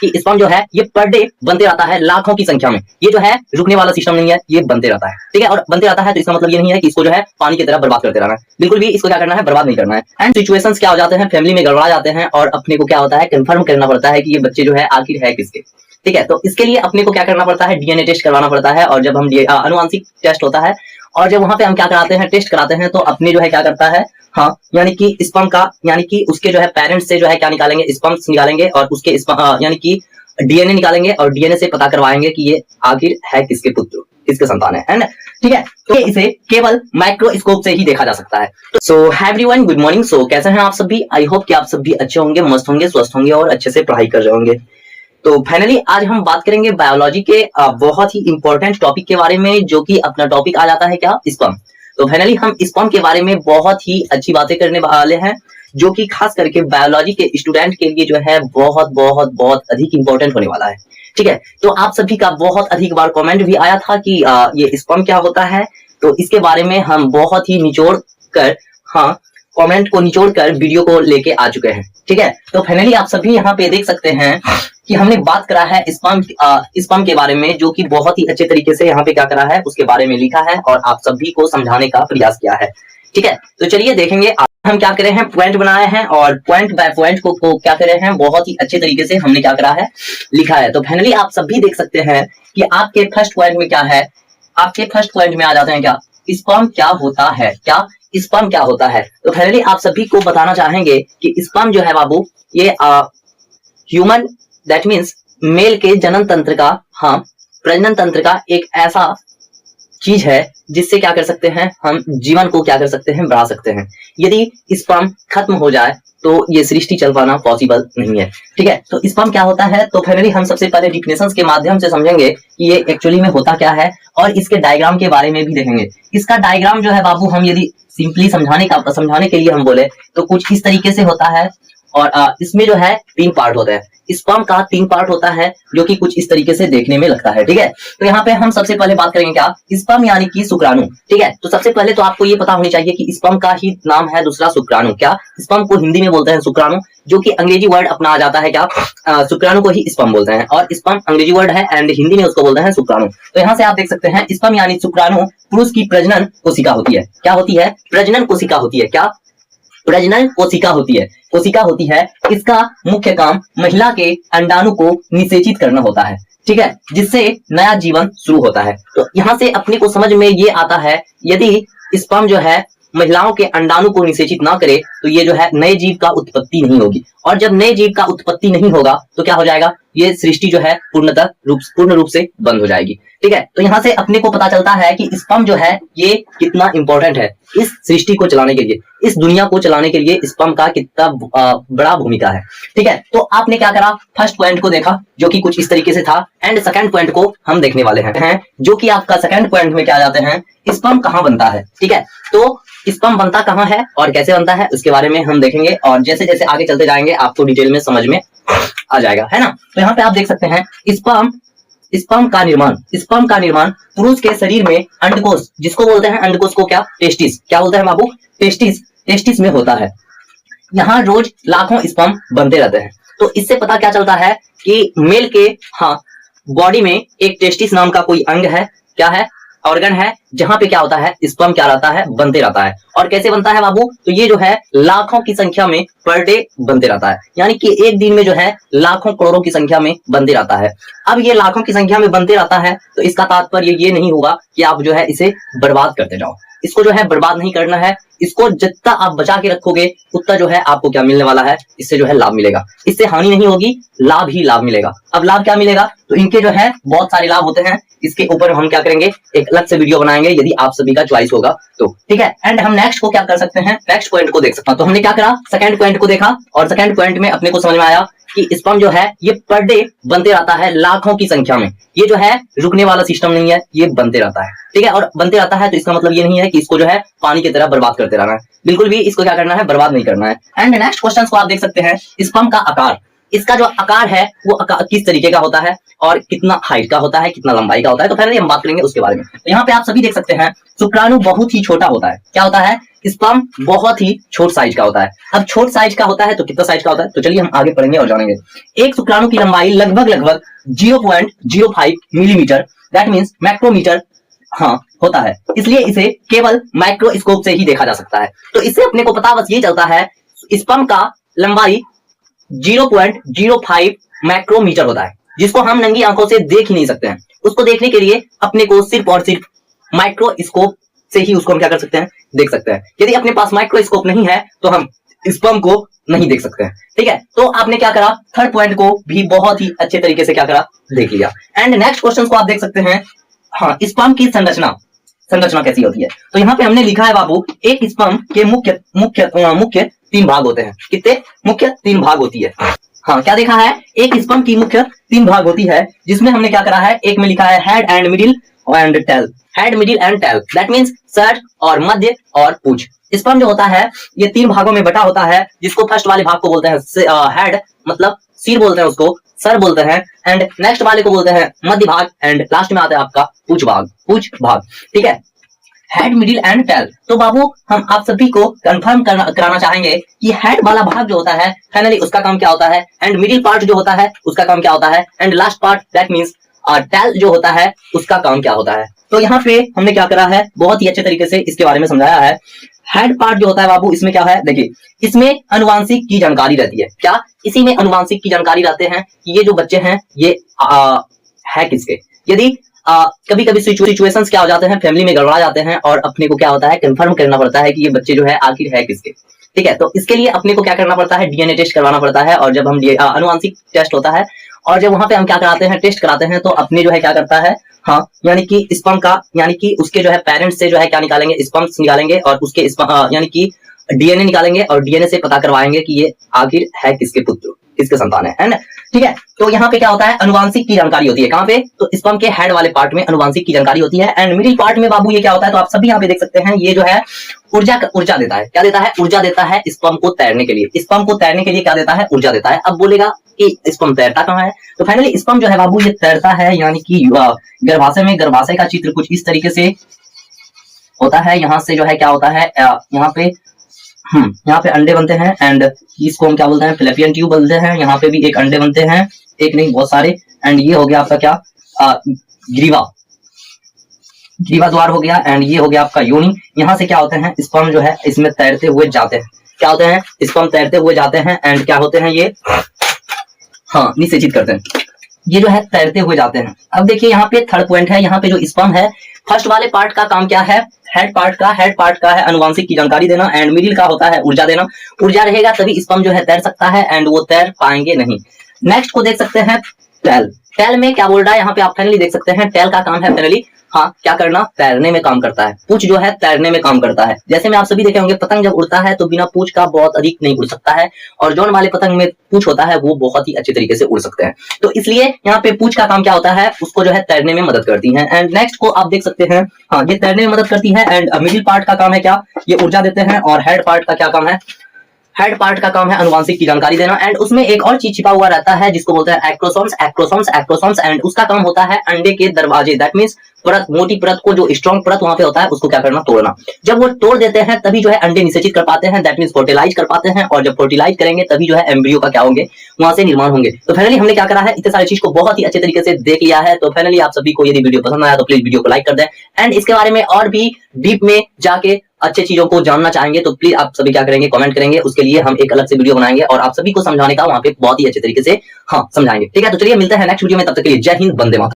कि स्पर्म जो है ये पर डे बनते रहता है लाखों की संख्या में। ये जो है रुकने वाला सिस्टम नहीं है, ये बनते रहता है, ठीक है। और बनते रहता है तो इसका मतलब ये नहीं है कि इसको जो है पानी की तरह बर्बाद करते रहना है, बिल्कुल भी इसको क्या करना है, बर्बाद नहीं करना है। एंड सिचुएशंस क्या हो जाते हैं, फैमिली में गड़बड़ा जाते हैं और अपने को क्या होता है, कंफर्म करना पड़ता है कि ये बच्चे जो है आखिर है किसके, ठीक है। तो इसके लिए अपने को क्या करना पड़ता है, डीएनए टेस्ट करवाना पड़ता है। और जब हम अनुवांशिक टेस्ट होता है और जब वहां पे हम क्या कराते हैं, टेस्ट कराते हैं, तो अपने जो है क्या करता है, हाँ, यानी कि स्पर्म का, यानी कि उसके जो है पेरेंट्स से जो है क्या निकालेंगे, स्पर्म्स निकालेंगे और उसके यानी कि डीएनए निकालेंगे और डीएनए से पता करवाएंगे कि ये आखिर है किसके पुत्र, किसके संतान है ना, ठीक है। तो इसे केवल माइक्रोस्कोप से ही देखा जा सकता है। So everyone, good morning. So कैसे हैं आप सभी? आई होप कि आप सभी अच्छे होंगे, मस्त होंगे, स्वस्थ होंगे और अच्छे से पढ़ाई कर रहे होंगे। तो फाइनली आज हम बात करेंगे बायोलॉजी के बहुत ही इंपॉर्टेंट टॉपिक के बारे में, जो कि अपना टॉपिक आ जाता है क्या, स्पर्म। तो फाइनली हम स्पर्म के बारे में बहुत ही अच्छी बातें करने वाले हैं, जो कि खास करके बायोलॉजी के स्टूडेंट के लिए जो है बहुत बहुत बहुत अधिक इंपॉर्टेंट होने वाला है, ठीक है। तो आप सभी का बहुत अधिक बार कमेंट भी आया था कि ये स्पर्म क्या होता है, तो इसके बारे में हम बहुत ही निचोड़ कर, हाँ, कमेंट को निचोड़ कर वीडियो को लेके आ चुके हैं, ठीक है। तो फाइनली आप सभी यहाँ पे देख सकते हैं कि हमने बात करा है स्पर्म के बारे में, जो कि बहुत ही अच्छे तरीके से यहाँ पे क्या करा है, उसके बारे में लिखा है और आप सभी को समझाने का प्रयास किया है, ठीक है। तो चलिए देखेंगे हम क्या करे हैं, पॉइंट बनाए हैं और पॉइंट बाय पॉइंट को क्या करे हैं, बहुत ही अच्छे तरीके से हमने क्या करा है, लिखा है। तो फाइनली आप सभी देख सकते हैं कि आपके फर्स्ट पॉइंट में क्या है, आपके फर्स्ट पॉइंट में आ जाते हैं क्या, स्पर्म क्या होता है, क्या स्पर्म क्या होता है। तो फाइनली आप सभी को बताना चाहेंगे कि स्पर्म जो है बाबू, ये ह्यूमन, दैट मीन्स मेल के जनन तंत्र का, हाँ, प्रजनन तंत्र का एक ऐसा चीज है जिससे क्या कर सकते हैं, हम जीवन को क्या कर सकते हैं, बढ़ा सकते हैं। यदि स्पर्म खत्म हो जाए तो ये सृष्टि चल पाना पॉसिबल नहीं है, ठीक है। तो स्पर्म क्या होता है, तो फाइनली हम सबसे पहले डिफिनेशंस के माध्यम से समझेंगे कि ये एक्चुअली में होता क्या है और इसके डायग्राम के बारे में भी देखेंगे। इसका डायग्राम जो है बाबू, हम यदि सिंपली समझाने के लिए हम बोले तो कुछ इस तरीके से होता है और इसमें जो है 3 पार्ट होते हैं। स्पर्म का 3 पार्ट होता है, जो कि कुछ इस तरीके से देखने में लगता है, ठीक है। तो यहाँ पे हम सबसे पहले बात करेंगे क्या, स्पर्म यानी कि शुक्राणु, ठीक है। तो सबसे पहले तो आपको ये पता होनी चाहिए कि स्पर्म का ही नाम है दूसरा शुक्राणु। क्या, स्पर्म को हिंदी में बोलते हैं शुक्राणु, जो कि अंग्रेजी वर्ड अपना आ जाता है क्या, शुक्राणु को ही स्पर्म बोलते हैं और स्पर्म अंग्रेजी वर्ड है एंड हिंदी में उसको बोलते हैं शुक्राणु। तो यहाँ से आप देख सकते हैं स्पर्म यानी शुक्राणु पुरुष की प्रजनन कोशिका होती है। क्या होती है, प्रजनन कोशिका होती है। क्या, प्रजनन कोशिका होती है, कोशिका होती है। इसका मुख्य काम महिला के अंडाणु को निषेचित करना होता है, ठीक है, जिससे नया जीवन शुरू होता है। तो यहाँ से अपने को समझ में ये आता है, यदि स्पर्म जो है महिलाओं के अंडाणु को निषेचित ना करे तो ये जो है नए जीव का उत्पत्ति नहीं होगी, और जब नए जीव का उत्पत्ति नहीं होगा तो क्या हो जाएगा, ये सृष्टि जो है पूर्ण रूप से बंद हो जाएगी, ठीक है। तो यहाँ से अपने को पता चलता है कि स्पर्म जो है ये कितना इंपॉर्टेंट है इस सृष्टि को चलाने के लिए, इस दुनिया को चलाने के लिए स्पर्म का कितना बड़ा भूमिका है, ठीक है। तो आपने क्या करा, फर्स्ट पॉइंट को देखा जो कि कुछ इस तरीके से था, एंड सेकंड पॉइंट को हम देखने वाले हैं, जो कि आपका सेकंड पॉइंट में क्या जाते हैं, स्पर्म कहाँ बनता है, ठीक है। तो स्पर्म बनता कहाँ है और कैसे बनता है उसके बारे में हम देखेंगे, और जैसे जैसे आगे चलते जाएंगे आपको डिटेल में समझ में आ जाएगा, है ना। तो यहाँ पे आप देख सकते हैं स्पर्म का निर्माण पुरुष के शरीर में अंडकोश, जिसको बोलते हैं अंडकोश को क्या, टेस्टिस, क्या बोलते हैं बाबू, टेस्टिस में होता है। यहाँ रोज लाखों स्पर्म बनते रहते हैं। तो इससे पता क्या चलता है कि मेल के, हाँ, बॉडी में एक टेस्टिस नाम का कोई अंग है, क्या है, ऑर्गन है, जहां पे क्या होता है, स्पर्म क्या रहता है, बनते रहता है। और कैसे बनता है बाबू, तो ये जो है लाखों की संख्या में पर डे बनते रहता है, यानी कि एक दिन में जो है लाखों करोड़ों की संख्या में बनते रहता है। अब ये लाखों की संख्या में बनते रहता है तो इसका तात्पर्य ये नहीं होगा कि आप जो है इसे बर्बाद करते जाओ, इसको जो है बर्बाद नहीं करना है, इसको जितना आप बचा के रखोगे उतना जो है आपको क्या मिलने वाला है, इससे जो है लाभ मिलेगा, इससे हानि नहीं होगी, लाभ ही लाभ मिलेगा। अब लाभ क्या मिलेगा, तो इनके जो है बहुत सारे लाभ होते हैं, इसके ऊपर हम क्या करेंगे, एक अलग से वीडियो बनाएंगे यदि आप सभी का चॉइस होगा तो, ठीक है। एंड हम नेक्स्ट को क्या कर सकते हैं, नेक्स्ट पॉइंट को देख सकते हैं। तो हमने क्या करा, सेकंड पॉइंट को देखा और सेकंड पॉइंट में अपने को समझ में आया कि स्पर्म जो है ये पर डे बनते रहता है लाखों की संख्या में, ये जो है रुकने वाला सिस्टम नहीं है, ये बनते रहता है, ठीक है। और बनते रहता है तो इसका मतलब ये नहीं है कि इसको जो है पानी की तरह बर्बाद करते रहना है, बिल्कुल भी इसको क्या करना है, बर्बाद नहीं करना है। एंड नेक्स्ट क्वेश्चन को आप देख सकते हैं, स्पर्म का आकार, इसका जो आकार है वो किस तरीके का होता है और कितना हाइट का होता है, कितना लंबाई का होता है, तो फाइनली हम बात करेंगे उसके बारे में। तो यहाँ पे आप सभी देख सकते हैं शुक्राणु बहुत ही छोटा होता है। क्या होता है? स्पर्म बहुत ही छोट साइज का होता है। अब छोट साइज का होता है तो कितना साइज का होता है, तो चलिए हम आगे पढ़ेंगे और जानेंगे। एक शुक्राणु की लंबाई लगभग 0.05 मिलीमीटर, दैट मीन्स माइक्रोमीटर होता है, इसलिए इसे केवल माइक्रोस्कोप से ही देखा जा सकता है। तो इससे अपने को पता बस ये चलता है स्पर्म का लंबाई 0.05 माइक्रोमीटर होता है, जिसको हम नंगी आंखों से देख ही नहीं सकते हैं। उसको देखने के लिए अपने को सिर्फ और सिर्फ माइक्रोस्कोप से ही उसको हम क्या कर सकते हैं, देख सकते हैं। यदि अपने पास माइक्रोस्कोप नहीं है तो हम स्पर्म को नहीं देख सकते हैं। ठीक है, तो आपने क्या करा, थर्ड पॉइंट को भी बहुत ही अच्छे तरीके से क्या करा, देख लिया। एंड नेक्स्ट क्वेश्चन को आप देख सकते हैं, स्पर्म की संरचना कैसी होती है। तो यहाँ पे हमने लिखा है बाबू, एक स्पर्म के मुख्य 3 भाग होते हैं। कितने? मुख्य 3 भाग होती है। क्या देखा है, एक स्पर्म की मुख्य 3 भाग होती है, जिसमें हमने क्या करा है, एक में लिखा है head and middle and tail. Head, middle and tail, that means सर और मध्य और पूंछ। स्पर्म जो होता है ये 3 भागों में बटा होता है, जिसको फर्स्ट वाले भाग को बोलते हैं हेड, मतलब सिर बोलते हैं उसको, सर बोलते हैं, एंड नेक्स्ट वाले को बोलते हैं मध्य भाग, एंड लास्ट में आता है आपका पूंछ भाग। ठीक है, हेड, मिडिल एंड टेल। तो बाबू हम आप सभी को कंफर्म कराना चाहेंगे कि हेड वाला भाग जो होता है फाइनली उसका काम क्या होता है, एंड मिडिल पार्ट जो होता है उसका काम क्या होता है, and last part that means tail जो होता है उसका काम क्या होता है। तो यहाँ पे हमने क्या करा है, बहुत ही अच्छे तरीके से इसके बारे में समझाया है। हेड पार्ट जो होता है बाबू, इसमें क्या है, देखिए इसमें अनुवांशिक की जानकारी रहती है। क्या? इसी में अनुवांशिक की जानकारी रहते हैं कि ये जो बच्चे हैं ये है किसके। यदि कभी कभी सिचुएशंस क्या हो जाते हैं, फैमिली में गड़बड़ा जाते हैं और अपने को क्या होता है, कंफर्म करना पड़ता है कि ये बच्चे जो है आखिर है किसके। ठीक है, तो इसके लिए अपने को क्या करना पड़ता है, डीएनए टेस्ट करवाना पड़ता है। और जब हम अनुवांशिक टेस्ट होता है और जब वहां पे हम क्या कराते हैं, टेस्ट कराते हैं, तो अपने जो है क्या करता है, यानी कि स्पर्म का, यानी कि उसके जो है पेरेंट्स से जो है क्या निकालेंगे, स्पर्म्स निकालेंगे और उसके यानी कि डीएनए निकालेंगे और डीएनए से पता करवाएंगे कि ये आखिर है किसके पुत्र, किसके संतान है ना। ठीक है, तो यहाँ पे क्या होता है, अनुवांशिक की जानकारी होती है। कहाँ पे? तो स्पर्म के हेड वाले पार्ट में अनुवांशिक की जानकारी होती है। एंड मिडिल पार्ट में बाबू ये क्या होता है, तो आप सभी यहाँ पे देख सकते हैं, ये जो है ऊर्जा देता है। क्या देता है? ऊर्जा देता है स्पर्म को तैरने के लिए। स्पर्म को तैरने के लिए क्या देता है? ऊर्जा देता है। अब बोलेगा कि स्पर्म तैरता कहाँ है, तो फाइनली स्पर्म जो है बाबू ये तैरता है, यानी कि गर्भाशय में। गर्भाशय का चित्र कुछ इस तरीके से होता है। यहाँ से जो है क्या होता है, यहाँ पे अंडे बनते हैं, एंड इसको हम क्या बोलते हैं, फैलोपियन ट्यूब बोलते हैं। यहाँ पे भी एक अंडे बनते हैं, एक नहीं बहुत सारे। एंड ये हो गया आपका क्या, ग्रीवा द्वार हो गया, एंड ये हो गया आपका योनि। यहाँ से क्या होते हैं, स्पर्म जो है इसमें तैरते हुए जाते हैं। क्या होते हैं? स्पर्म तैरते हुए जाते हैं, एंड क्या होते हैं ये, निषेचित करते हैं। ये जो है तैरते हुए जाते हैं। अब देखिए यहाँ पे थर्ड पॉइंट है, यहाँ पे जो स्पर्म है, फर्स्ट वाले पार्ट का काम क्या है, हेड पार्ट का है अनुवांशिक की जानकारी देना, एंड मिडिल का होता है ऊर्जा देना। ऊर्जा रहेगा तभी स्पर्म जो है तैर सकता है, एंड वो तैर पाएंगे नहीं। नेक्स्ट को देख सकते हैं टेल। टेल में क्या बोल रहा है, यहाँ पे आप फाइनली देख सकते हैं, टेल का काम है फाइनली क्या करना, तैरने में काम करता है। पूंछ जो है तैरने में काम करता है। जैसे में आप सभी देखे होंगे, पतंग जब उड़ता है तो बिना पूंछ का बहुत अधिक नहीं उड़ सकता है, और जौन वाले पतंग में पूंछ होता है वो बहुत ही अच्छे तरीके से उड़ सकते हैं। तो इसलिए यहाँ पे पूंछ का काम क्या होता है, उसको जो है तैरने में मदद करती है। एंड नेक्स्ट को आप देख सकते हैं, ये तैरने में मदद करती है। एंड मिडिल पार्ट का काम है क्या, ये ऊर्जा देते हैं। और हेड पार्ट का क्या काम है, हेड पार्ट का काम है अनुवांशिक की जानकारी देना। एंड उसमें एक और चीज छिपा हुआ रहता है जिसको बोलते हैं एक्रोसोम्स। एंड उसका काम होता है अंडे के दरवाजे, दैट मींस परत, मोटी परत को, जो स्ट्रॉन्ग परत वहां पे होता है उसको क्या करना, तोड़ना। जब वो तोड़ देते हैं तभी जो है अंडे निषेचित कर पाते हैं, दैट मींस फर्टिलाइज कर पाते हैं। और जब फर्टिलाइज करेंगे तभी जो है एम्ब्रियो का क्या होंगे, वहां से निर्माण होंगे। तो फाइनली हमने क्या करा है, इतने सारी चीज को बहुत ही अच्छे तरीके से देख लिया है। तो फाइनली आप सभी को यदि वीडियो पसंद आया तो प्लीज वीडियो को लाइक कर दें। एंड इसके बारे में और भी डीप में जाके अच्छे चीजों को जानना चाहेंगे तो प्लीज आप सभी क्या करेंगे, कमेंट करेंगे। उसके लिए हम एक अलग से वीडियो बनाएंगे और आप सभी को समझाने का वहां पे बहुत ही अच्छे तरीके से समझाएंगे। ठीक है, तो चलिए मिलते हैं नेक्स्ट वीडियो में, तब तक के लिए जय हिंद, वंदे मातरम।